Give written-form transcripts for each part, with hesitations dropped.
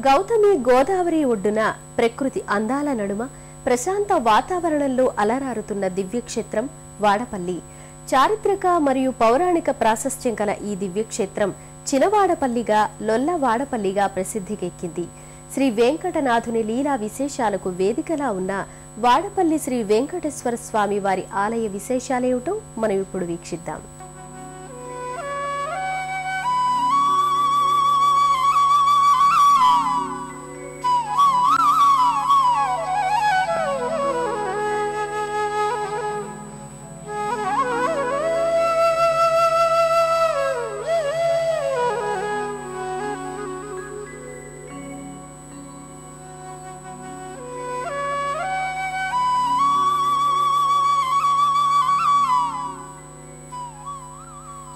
గౌతమి గోదావరి ఒడ్డున ప్రకృతి అందాల నడుమ ప్రశాంత వాతావరణంలో అలరారుతున్న దివ్యక్షేత్రం వాడపల్లి. చారిత్రక మరియు పౌరాణిక ప్రాశస్త్యం గల ఈ దివ్యక్షేత్రం చినవాడపల్లిగా లొల్లవాడపల్లిగా ప్రసిద్ధికెక్కింది. శ్రీ వెంకటనాథుని లీలా విశేషాలకు వేదికలా ఉన్న వాడపల్లి శ్రీ వెంకటేశ్వర స్వామి వారి ఆలయ విశేషాలేమిటో మనం ఇప్పుడు వీక్షిద్దాం.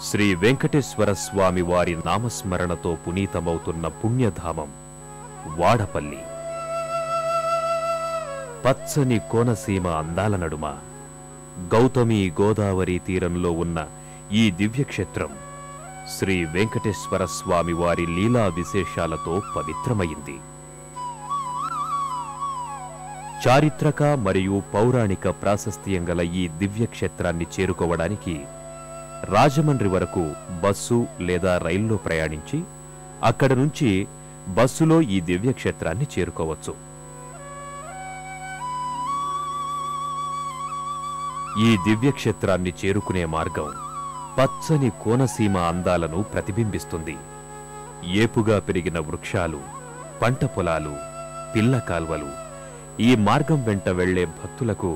శ్రీ వెంకటేశ్వర స్వామి వారి నామస్మరణతో పునీతమవుతున్న పుణ్యధామం వాడపల్లి. పచ్చని కోనసీమ అందాల నడుమ గౌతమి గోదావరి తీరంలో ఉన్న ఈ దివ్యక్షేత్రం శ్రీ వెంకటేశ్వర స్వామి వారి లీలా విశేషాలతో పవిత్రమైంది. చారిత్రక మరియు పౌరాణిక ప్రాశస్త్యం గల ఈ దివ్యక్షేత్రాన్ని చేరుకోవడానికి రాజమండ్రి వరకు బస్సు లేదా రైల్లో ప్రయాణించి అక్కడ నుంచి బస్సులో ఈ దివ్యక్షేత్రాన్ని చేరుకోవచ్చు. ఈ దివ్యక్షేత్రాన్ని చేరుకునే మార్గం పచ్చని కోనసీమ అందాలను ప్రతిబింబిస్తుంది. ఏపుగా పెరిగిన వృక్షాలు, పంట పొలాలు, పిల్ల కాల్వలు ఈ మార్గం వెంట వెళ్లే భక్తులకు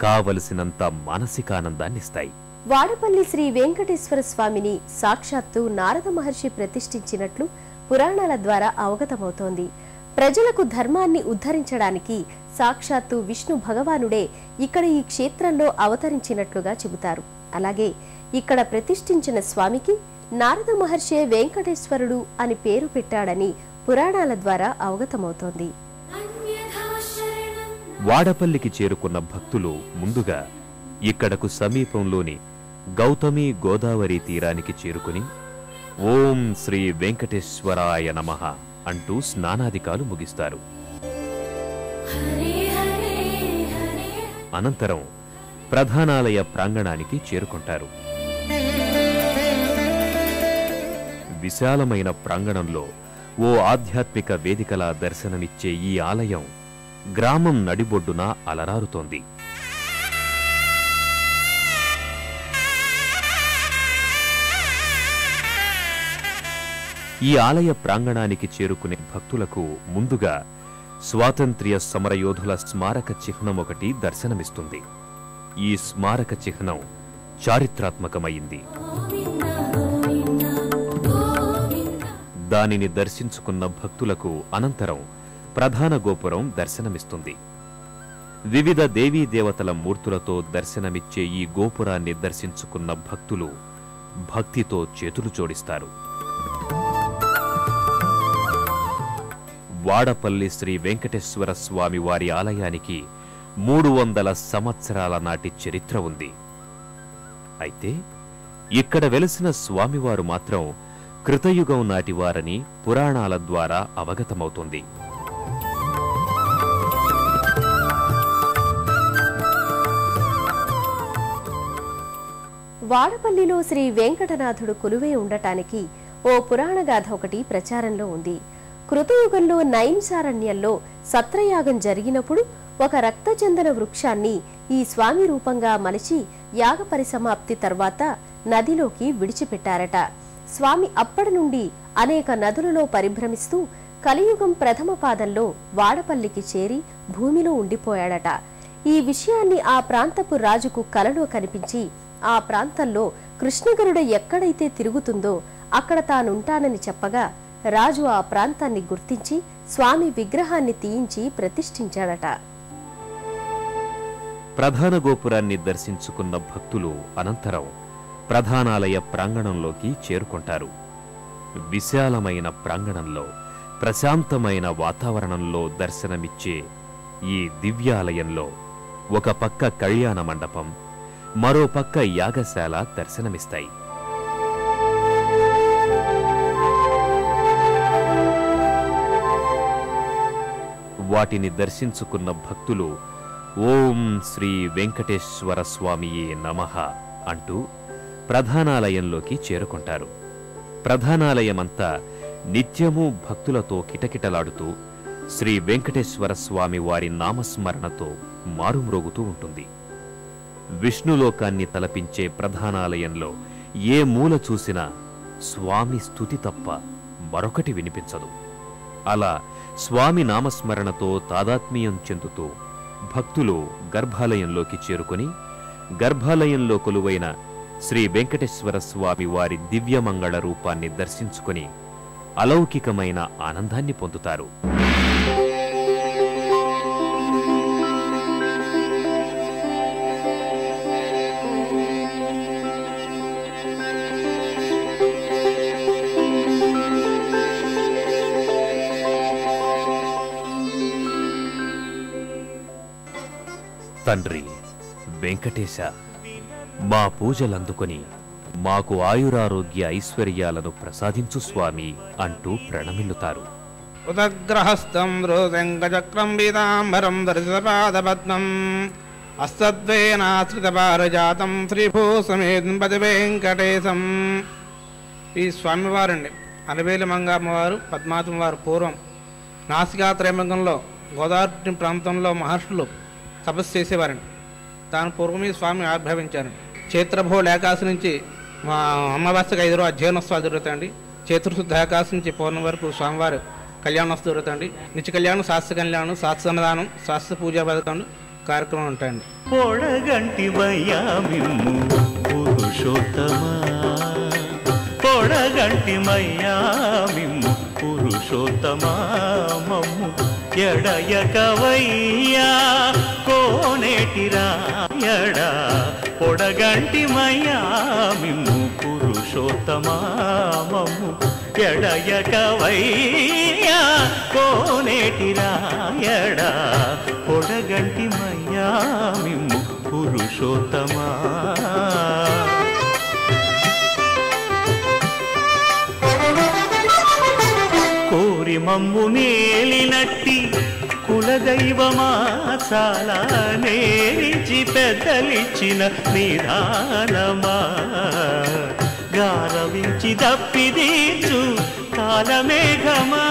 కావలసినంత మానసికానందాన్నిస్తాయి. వాడపల్లి శ్రీ వెంకటేశ్వర స్వామిని సాక్షాత్తు నారద మహర్షి ప్రతిష్ఠించినట్లు పురాణాల ద్వారా అవగతమవుతోంది. ప్రజలకు ధర్మాన్ని ఉద్ధరించడానికి సాక్షాత్తు విష్ణు భగవానుడే ఇక్కడ ఈ క్షేత్రంలో అవతరించినట్లుగా చెబుతారు. అలాగే ఇక్కడ ప్రతిష్ఠించిన స్వామికి నారద మహర్షే వెంకటేశ్వరుడు అని పేరు పెట్టాడని పురాణాల ద్వారా అవగతమవుతోంది. వాడపల్లికి చేరుకున్న భక్తులు ముందుగా ఇక్కడకు సమీపంలోని గౌతమి గోదావరి తీరానికి చేరుకుని ఓం శ్రీ వెంకటేశ్వరాయ నమః అంటూ స్నానాధికాలు ముగిస్తారు. అనంతరం ప్రధానాలయ ప్రాంగణానికి చేరుకుంటారు. విశాలమైన ప్రాంగణంలో ఓ ఆధ్యాత్మిక వేదికలా దర్శనమిచ్చే ఈ ఆలయం గ్రామం నడిబొడ్డున అలరారుతోంది. ఈ ఆలయ ప్రాంగణానికి చేరుకునే భక్తులకు ముందుగా స్వాతంత్ర్య సమరయోధుల స్మారక చిహ్నం ఒకటి దర్శనమిస్తుంది. ఈ స్మారక చిహ్నం చారిత్రాత్మకమైంది. దానిని దర్శించుకున్న భక్తులకు అనంతరం ప్రధాన గోపురం దర్శనమిస్తుంది. వివిధ దేవీ దేవతల మూర్తులతో దర్శనమిచ్చే ఈ గోపురాన్ని దర్శించుకున్న భక్తులు భక్తితో చేతులు జోడిస్తారు. వాడపల్లి శ్రీ వెంకటేశ్వర స్వామి వారి ఆలయానికి 300 సంవత్సరాల నాటి చరిత్ర ఉంది. అయితే ఇక్కడ వెలసిన స్వామివారు మాత్రం కృతయుగం నాటివారని పురాణాల ద్వారా అవగతమవుతుంది. వాడపల్లిలో శ్రీ వెంకటనాథుడు కొలువై ఉండటానికి ఓ పురాణగాథ ఒకటి ప్రచారంలో ఉంది. కృతయుగంలో నైమిసారణ్యంలో సత్రయాగం జరిగినప్పుడు ఒక రక్తచందన వృక్షాన్ని ఈ స్వామి రూపంగా మలిచి యాగ పరిసమాప్తి తర్వాత నదిలోకి విడిచిపెట్టారట. స్వామి అప్పటి నుండి అనేక నదులలో పరిభ్రమిస్తూ కలియుగం ప్రథమ పాదంలో వాడపల్లికి చేరి భూమిలో ఉండిపోయాడట. ఈ విషయాన్ని ఆ ప్రాంతపు రాజుకు కలలో కనిపించి ఆ ప్రాంతంలో కృష్ణగరుడ ఎక్కడైతే తిరుగుతుందో అక్కడ తానుంటానని చెప్పగా రాజు ఆ ప్రాంతాన్ని గుర్తించి స్వామి విగ్రహాన్ని తీయించి ప్రతిష్ఠించాడట. ప్రధాన గోపురాన్ని దర్శించుకున్న భక్తులు అనంతరం ప్రధానాలయ ప్రాంగణంలోకి చేరుకుంటారు. విశాలమైన ప్రాంగణంలో ప్రశాంతమైన వాతావరణంలో దర్శనమిచ్చే ఈ దివ్యాలయంలో ఒక పక్క కళ్యాణ మండపం, మరో పక్క యాగశాల దర్శనమిస్తాయి. వాటిని దర్శించుకున్న భక్తులు ఓం శ్రీ వెంకటేశ్వర స్వామియే నమః అంటూ ప్రధానాలయంలోకి చేరుకుంటారు. ప్రధానాలయమంతా నిత్యమూ భక్తులతో కిటకిటలాడుతూ శ్రీ వెంకటేశ్వర స్వామి వారి నామస్మరణతో మారుమ్రోగుతూ ఉంటుంది. విష్ణులోకాన్ని తలపించే ప్రధానాలయంలో ఏ మూల చూసినా స్వామి స్తుతి తప్ప మరొకటి వినిపించదు. అలా స్వామి నామస్మరణతో తాదాత్మ్యం చెందుతూ భక్తులు గర్భాలయంలోకి చేరుకొని గర్భాలయంలో కొలువైన శ్రీ వెంకటేశ్వర స్వామి వారి దివ్యమంగళ రూపాన్ని దర్శించుకొని అలౌకికమైన ఆనందాన్ని పొందుతారు. తండ్రి వెంకటేశ, మా పూజలందుకొని మాకు ఆయురారోగ్య ఐశ్వర్యాలను ప్రసాదించు స్వామి అంటూ ప్రణమిల్లుతారు. ఉదగ్రహస్థం రోదంగచక్రం పీతాంబరం దర్శపాదపద్మం అస్తద్వేనాశ్రితపారజాతం శ్రీభూసమేతం పది వెంకటేశం. ఈ స్వామివారండి అలవేలి మంగమ్మవారు పద్మావతం వారు పూర్వం నాసికాత్రయంలో గోదావరి ప్రాంతంలో మహర్షులు తపస్సు చేసేవారండి. దాని పూర్వం ఈ స్వామి ఆవిర్భవించారు. చైత్రభోళ ఏకాశి నుంచి మా అమావాస్యకు 5 రోజు అధ్యయనోత్సవాలు జరుగుతాయండి. చైత్రశుద్ధ ఏకాశి నుంచి పౌర్ణమి వరకు స్వామివారు కళ్యాణోత్సవం జరుగుతాయండి. నిత్య కళ్యాణం, శాస్త్ర కళ్యాణం, శాస్త్ర సన్నదానం, శాస్త్ర పూజా పథకాలు కార్యక్రమం ఉంటాయండి. పొడగంటి మయ్యామిమ్ము పురుషోత్తమా, పొడగంటి మయ్యామిమ్ము పురుషోత్తమా, మమ్ము ఎడయకవయ్యా కోనేటి రాయడా, పొడగంటి మయ్యామిమ్ము పురుషోత్తమా, మమ్ము ఎడయకవయ్యా కోనేటి రాయడా, పొడగంటి మయ్యామిమ్ము పురుషోత్తమా. కోరి మమ్ము నేలినట్టి కులదైవమా చాలా నేరిచి పెద్దలిచ్చిన నిదానమా, గారవించి దప్పిదీచు కాలమేఘమా.